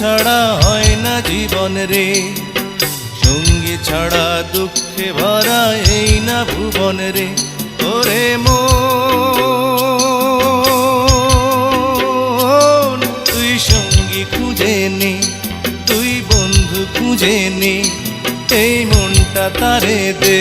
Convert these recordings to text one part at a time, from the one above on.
ছাড়া হয় না জীবন রে, সঙ্গী ছাড়া দুঃখে ভরা এই না ভুবন রে। ওরে মন তুই সঙ্গী খুঁজে নে, তুই বন্ধু খুঁজে নে, এই মনটা তারে দে।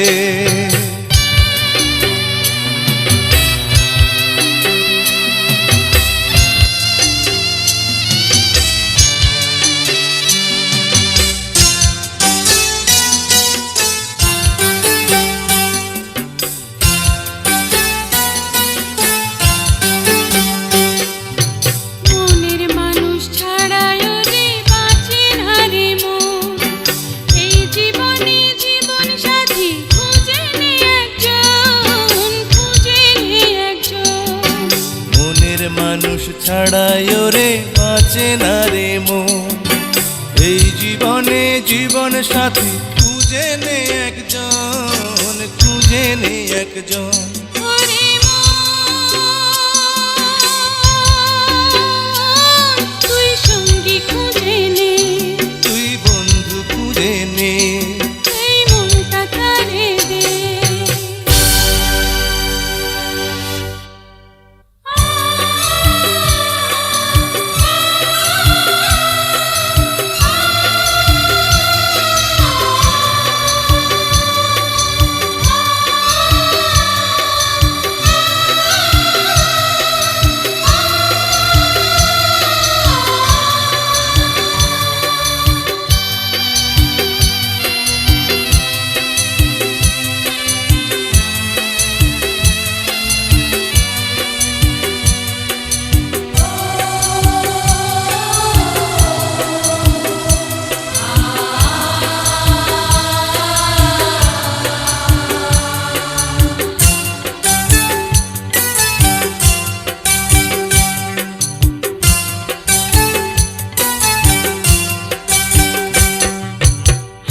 মানুষ ছাড়াই ওরে বাঁচে না রে মন, এই জীবনে জীবন সাথী খুঁজে নে একজন, খুঁজে নে একজন। তুই সঙ্গী খুঁজে নে, তুই বন্ধু খুঁজে নে, এই মনটা তারে দে।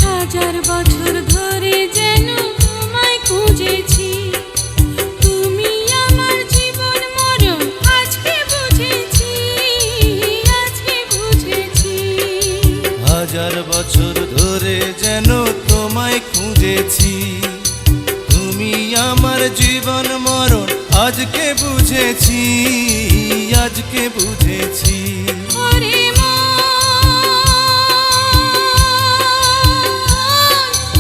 হাজার বছর ধরে যেন তোমায় খুঁজেছি, তুমি আমার জীবন মরণ আজকে বুঝেছি, আজকে বুঝেছি। হাজার বছর ধরে যেন তোমায় খুঁজেছি, তুমি আমার জীবন মরণ আজকে বুঝেছি, আজকে বুঝেছি। ওরে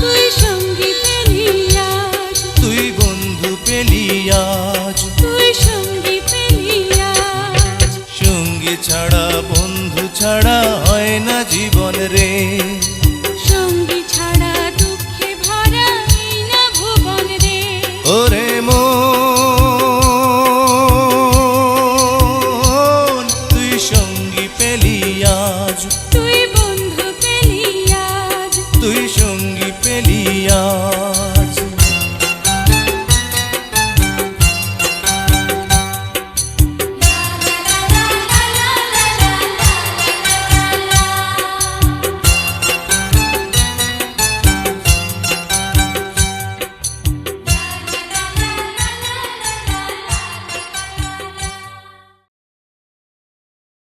তুই সঙ্গী পেলি আজ, তুই বন্ধু পেলি আজ, তুই সঙ্গী পেলি আজ। সঙ্গী ছাড়া বন্ধু ছাড়া হয় না জীবন রে, সঙ্গী ছাড়া দুঃখে ভরা এই না ভুবন রে। ওরে মন তুই সঙ্গী পেলি আজ, তুই বন্ধু পেলি আজ, তুই সঙ্গী পেলি আজ।